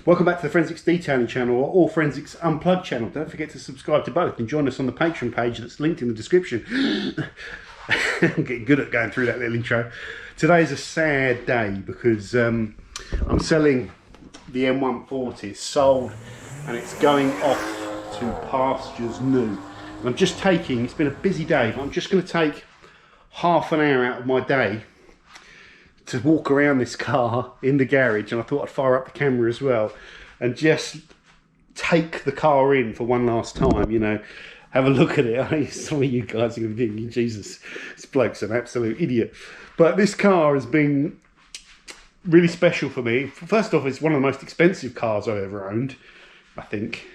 Welcome back to the Forensics Detailing channel or Forensics Unplugged channel. Don't forget to subscribe to both and join us on the Patreon page that's linked in the description. I'm getting good at going through that little intro. Today is a sad day because I'm selling the M140. It's sold and it's going off to pastures new. And I'm just taking, it's been a busy day, but I'm just going to take half an hour out of my day to walk around this car in the garage, and I thought I'd fire up the camera as well and just take the car in for one last time, you know, have a look at it. Some of you guys are going to be thinking, Jesus, this bloke's an absolute idiot. But this car has been really special for me. First off, it's one of the most expensive cars I've ever owned, I think.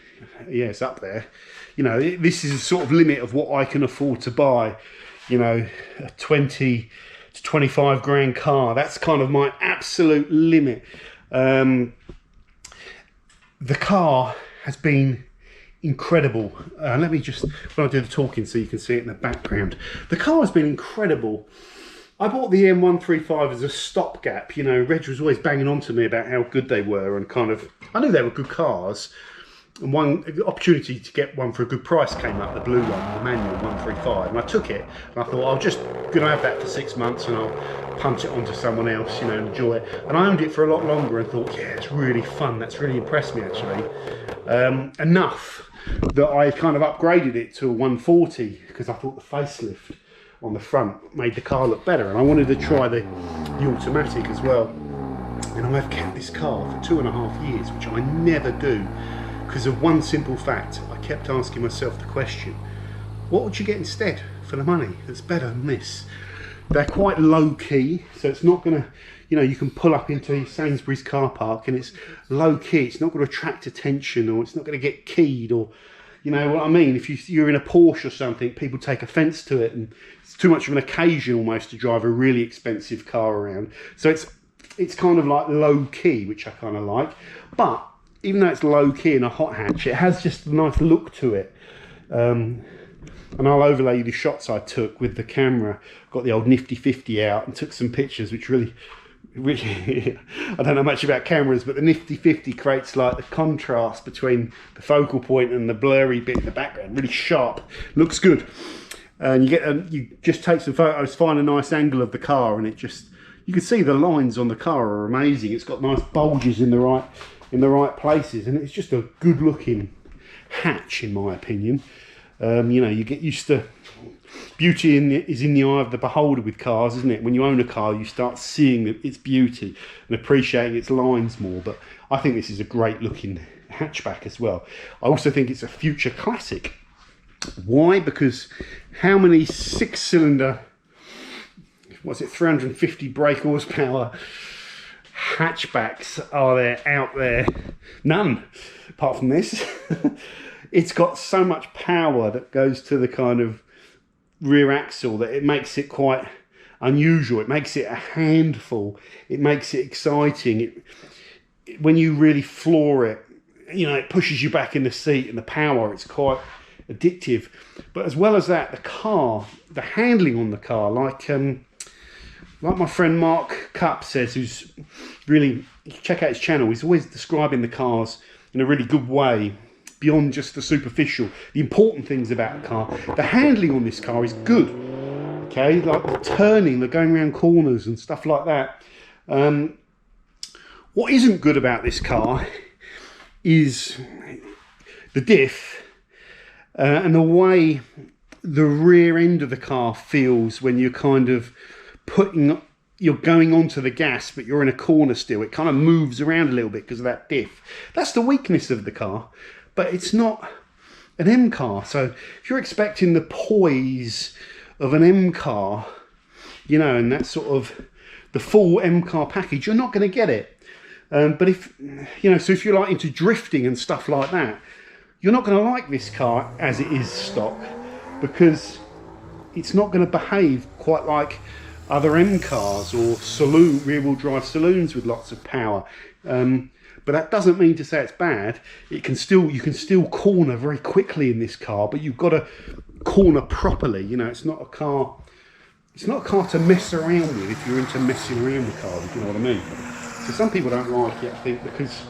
Yeah, it's up there. You know, this is a sort of limit of what I can afford to buy. You know, a 20 to 25 grand car. That's kind of my absolute limit. The car has been incredible. Let me just, when I do the talking so you can see it in the background. The car has been incredible. I bought the M135 as a stopgap. You know, Reg was always banging on to me about how good they were, and kind of, I knew they were good cars. And one opportunity to get one for a good price came up, the blue one, the manual 135, and I took it. And I thought, I'm just going to have that for 6 months and I'll punch it onto someone else, you know, enjoy it. And I owned it for a lot longer and thought, yeah, it's really fun. That's really impressed me, actually. Enough that I kind of upgraded it to a 140 because I thought the facelift on the front made the car look better, and I wanted to try the automatic as well. And I've kept this car for 2.5 years, which I never do. Because of one simple fact, I kept asking myself the question, what would you get instead for the money that's better than this? They're quite low key, so it's not going to, you know, you can pull up into Sainsbury's car park and it's low key. It's not going to attract attention, or it's not going to get keyed, or, you know what I mean? If you're in a Porsche or something, people take offence to it, and it's too much of an occasion almost to drive a really expensive car around. So it's kind of like low key, which I kind of like. But even though it's low key in a hot hatch, it has just a nice look to it. And I'll overlay the shots I took with the camera. Got the old nifty 50 out and took some pictures, which really I don't know much about cameras, but the nifty 50 creates like the contrast between the focal point and the blurry bit in the background. Really sharp, looks good. And you just take some photos, find a nice angle of the car, and it just, you can see the lines on the car are amazing. It's got nice bulges in the right places, and it's just a good looking hatch in my opinion. You know, you get used to, beauty is in the eye of the beholder with cars, isn't it? When you own a car, you start seeing its beauty and appreciating its lines more. But I think this is a great looking hatchback as well. I also think it's a future classic. Why? Because how many 6-cylinder, what's it, 350 brake horsepower hatchbacks are there out there? None, apart from this. It's got so much power that goes to the kind of rear axle that it makes it quite unusual. It makes it a handful. It makes it exciting. When you really floor it, you know, it pushes you back in the seat, and the power, it's quite addictive. But as well as that, the car, the handling on the car, like my friend Mark Cupp says, who's really, check out his channel, he's always describing the cars in a really good way, beyond just the superficial, the important things about the car. The handling on this car is good, okay, like the turning, the going around corners and stuff like that. What isn't good about this car is the diff and the way the rear end of the car feels when you're kind of you're going onto the gas, but you're in a corner still. It kind of moves around a little bit because of that diff. That's the weakness of the car, but it's not an M car. So if you're expecting the poise of an M car, you know, and that sort of the full M car package, you're not going to get it. But if, you know, so if you're like into drifting and stuff like that, you're not going to like this car as it is stock, because it's not going to behave quite like other M cars or rear-wheel drive saloons with lots of power. But that doesn't mean to say it's bad. You can still corner very quickly in this car, but you've got to corner properly. You know, it's not a car to mess around with if you're into messing around with cars, if you know what I mean. So some people don't like it, I think, because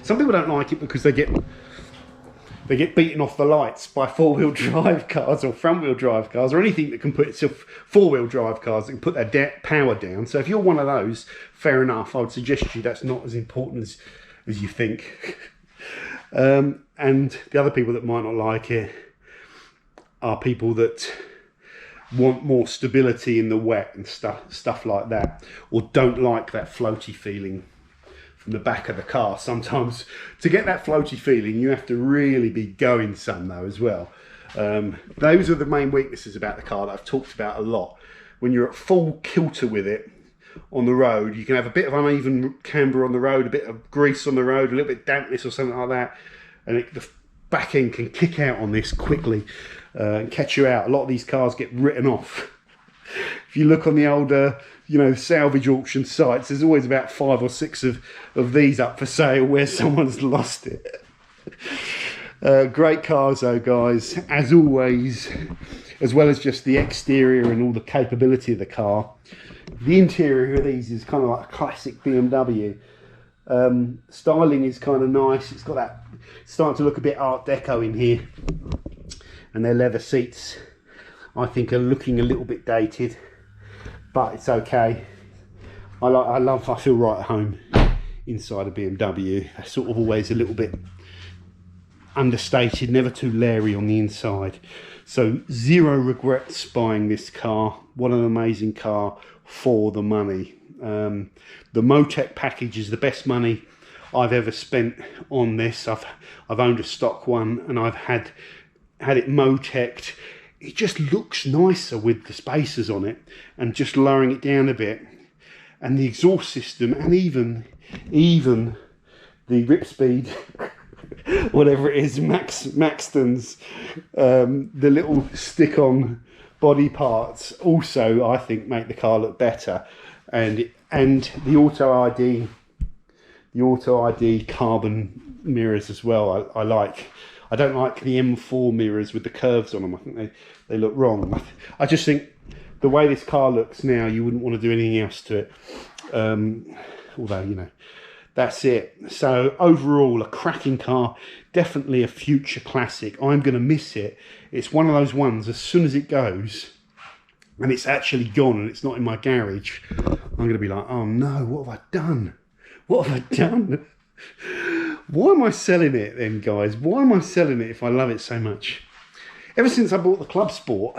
Some people don't like it because they get beaten off the lights by four-wheel drive cars or front-wheel drive cars or anything that can put itself, four-wheel drive cars that can put their power down. So if you're one of those, fair enough. I would suggest to you that's not as important as you think. And the other people that might not like it are people that want more stability in the wet and stuff like that, or don't like that floaty feeling from the back of the car. Sometimes to get that floaty feeling you have to really be going some though as well. Those are the main weaknesses about the car that I've talked about a lot. When you're at full kilter with it on the road, you can have a bit of uneven camber on the road, a bit of grease on the road, a little bit of dampness or something like that, and the back end can kick out on this quickly and catch you out. A lot of these cars get written off. If you look on the older, you know, salvage auction sites, there's always about 5 or 6 of these up for sale where someone's lost it. Great cars though, guys, as always, as well as just the exterior and all the capability of the car. The interior of these is kind of like a classic BMW. Styling is kind of nice. It's got that, it's starting to look a bit Art Deco in here, and their leather seats I think are looking a little bit dated, but it's okay. I feel right at home inside a BMW. They're sort of always a little bit understated, never too leery on the inside. So zero regrets buying this car. What an amazing car for the money. The Motec package is the best money I've ever spent on this. I've owned a stock one and I've had it Motec'd. It just looks nicer with the spacers on it and just lowering it down a bit, and the exhaust system, and even the rip speed whatever it is, Maxton's, the little stick-on body parts also I think make the car look better, and the auto ID carbon mirrors as well. I don't like the M4 mirrors with the curves on them. I think they look wrong. I just think the way this car looks now, you wouldn't want to do anything else to it. Although, you know, that's it. So overall, a cracking car, definitely a future classic. I'm going to miss it. It's one of those ones, as soon as it goes and it's actually gone and it's not in my garage, I'm going to be like, oh no, what have I done? What have I done? Why am I selling it then, guys? Why am I selling it if I love it so much? Ever since I bought the Club Sport,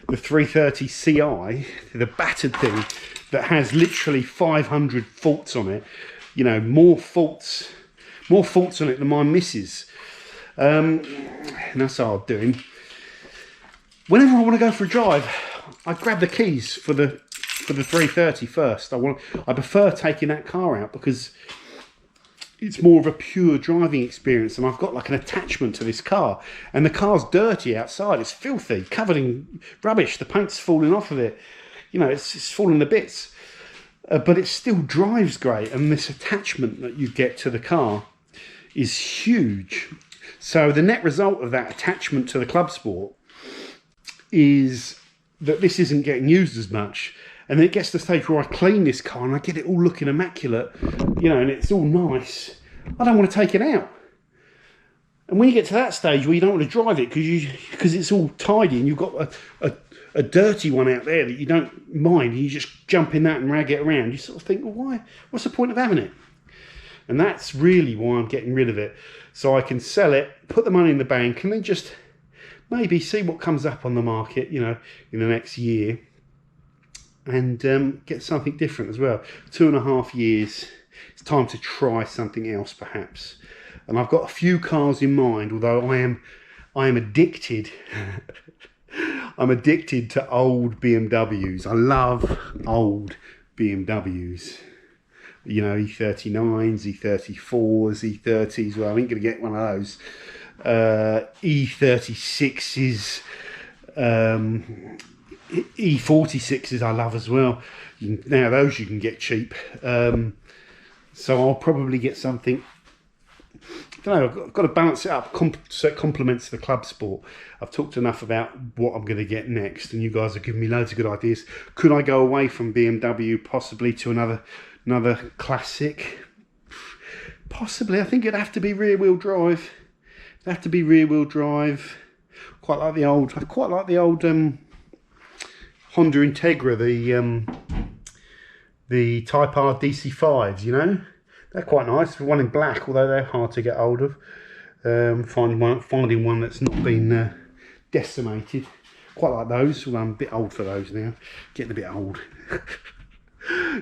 the 330 Ci, the battered thing that has literally 500 faults on it, you know, more faults on it than my missus. And that's what I'm doing. Whenever I want to go for a drive, I grab the keys for the 330 first. I prefer taking that car out because it's more of a pure driving experience, and I've got like an attachment to this car, and the car's dirty outside. It's filthy, covered in rubbish. The paint's falling off of it. You know, it's falling to bits, but it still drives great, and this attachment that you get to the car is huge. So the net result of that attachment to the Club Sport is that this isn't getting used as much. And then it gets to the stage where I clean this car and I get it all looking immaculate, you know, and it's all nice. I don't want to take it out. And when you get to that stage where you don't want to drive it because it's all tidy and you've got a dirty one out there that you don't mind, and you just jump in that and rag it around, you sort of think, well, why? What's the point of having it? And that's really why I'm getting rid of it. So I can sell it, put the money in the bank, and then just maybe see what comes up on the market, you know, in the next year. And get something different as well. 2.5 years, it's time to try something else perhaps. And I've got a few cars in mind, although I am addicted. I'm addicted to old BMWs. I love old BMWs. You know, E39s, E34s, E30s. Well, I ain't going to get one of those. E36s. E46s I love as well. Now those you can get cheap. So I'll probably get something, I don't know, I've got to balance it up so it complements the Club Sport. I've talked enough about what I'm going to get next, and you guys have given me loads of good ideas. Could I go away from BMW possibly to another classic? Possibly, I think it'd have to be rear-wheel drive. It'd have to be rear-wheel drive. I quite like the old Honda Integra, the Type R DC5s, you know. They're quite nice. One in black, although they're hard to get hold of. Finding one that's not been decimated. Quite like those, although I'm a bit old for those now. Getting a bit old.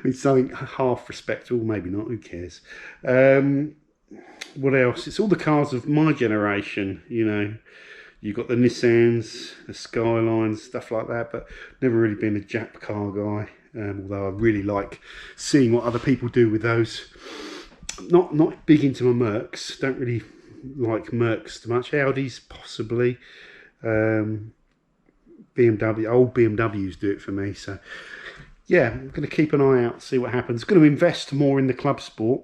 It's something half respectable, maybe not, who cares. What else? It's all the cars of my generation, you know. You've got the Nissans, the Skylines, stuff like that, but never really been a Jap car guy, although I really like seeing what other people do with those. Not big into my Mercs, don't really like Mercs too much. Audis, possibly. BMW, old BMWs do it for me, so yeah, I'm going to keep an eye out, see what happens. Going to invest more in the Club Sport.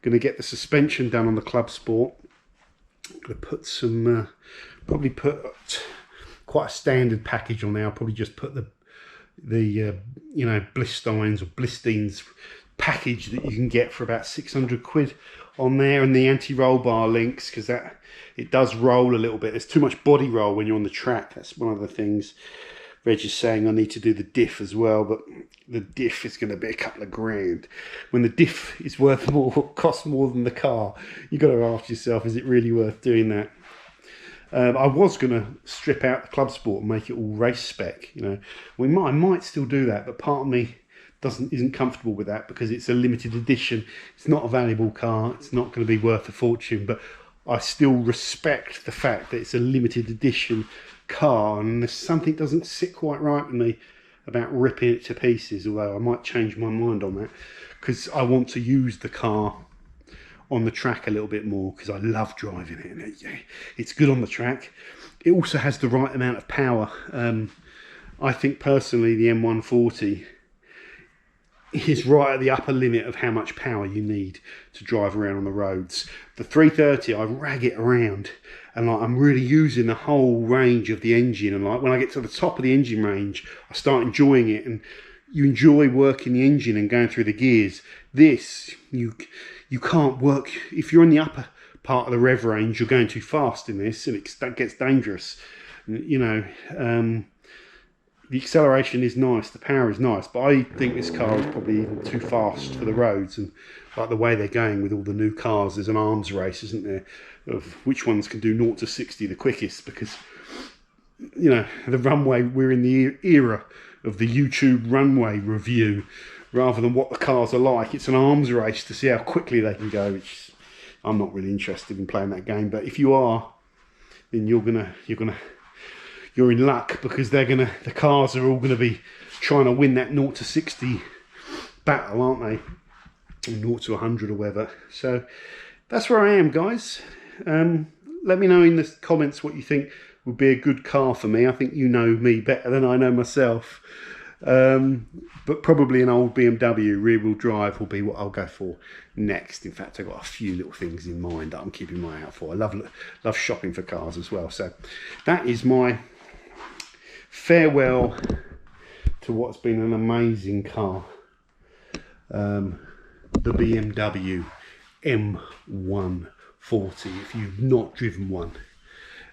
Going to get the suspension done on the Club Sport. Going to put some, probably put quite a standard package on there. I'll probably just put the you know, Blistines or Blistines package that you can get for about 600 quid on there, and the anti-roll bar links, because that it does roll a little bit. There's too much body roll when you're on the track. That's one of the things. Reg is saying I need to do the diff as well, but the diff is going to be a couple of grand. When the diff is worth more, costs more than the car, you've got to ask yourself, is it really worth doing that? I was going to strip out the Club Sport and make it all race spec. You know, I might still do that, but part of me isn't comfortable with that because it's a limited edition. It's not a valuable car. It's not going to be worth a fortune, but I still respect the fact that it's a limited edition car, and there's something doesn't sit quite right with me about ripping it to pieces, although I might change my mind on that because I want to use the car on the track a little bit more because I love driving it, and it's good on the track. It also has the right amount of power. I think personally the M140 is right at the upper limit of how much power you need to drive around on the roads. The 330, I rag it around, and like I'm really using the whole range of the engine, and like when I get to the top of the engine range, I start enjoying it, and you enjoy working the engine and going through the gears. This, you can't work, if you're in the upper part of the rev range, you're going too fast in this, and that gets dangerous. You know, the acceleration is nice, the power is nice, but I think this car is probably too fast for the roads, and like the way they're going with all the new cars, there's an arms race, isn't there, of which ones can do 0 to 60 the quickest, because, you know, the runway, we're in the era of the YouTube runway review, rather than what the cars are like. It's an arms race to see how quickly they can go, which I'm not really interested in playing that game, but if you are, then you're in luck, because the cars are all gonna be trying to win that 0 to 60 battle, aren't they? 0 to 100 or whatever. So that's where I am, guys. Let me know in the comments what you think would be a good car for me. I think you know me better than I know myself. But probably an old BMW rear-wheel drive will be what I'll go for next. In fact, I've got a few little things in mind that I'm keeping my eye out for. I love shopping for cars as well. So that is my farewell to what's been an amazing car, the BMW M140. If you've not driven one,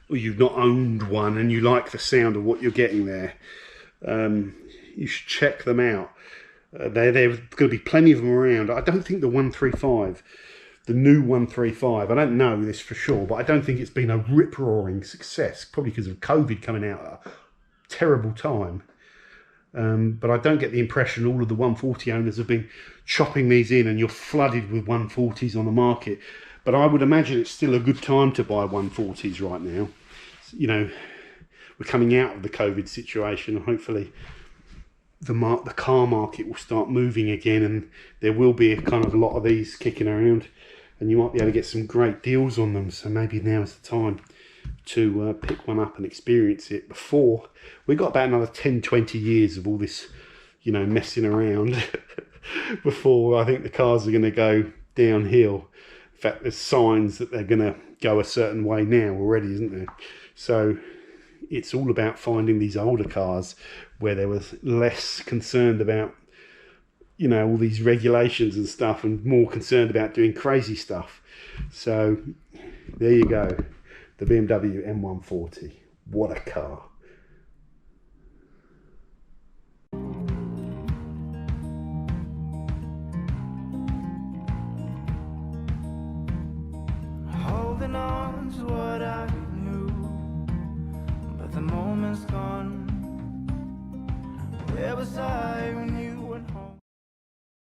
or you've not owned one, and you like the sound of what you're getting there, you should check them out. There's going to be plenty of them around. I don't think the 135, the new 135, I don't know this for sure, but I don't think it's been a rip-roaring success, probably because of COVID coming out at a terrible time. But I don't get the impression all of the 140 owners have been chopping these in, and you're flooded with 140s on the market. But I would imagine it's still a good time to buy 140s right now. You know, we're coming out of the COVID situation, and hopefully the car market will start moving again, and there will be a kind of a lot of these kicking around, and you might be able to get some great deals on them. So maybe now is the time to pick one up and experience it before we got about another 10-20 years of all this, you know, messing around before I think the cars are going to go downhill. In fact, there's signs that they're going to go a certain way now already, isn't there? So it's all about finding these older cars where there was less concerned about you know, all these regulations and stuff, and more concerned about doing crazy stuff. So there you go, the BMW M140. What a car. Holding on to what I knew, but the moment's gone. Where was I when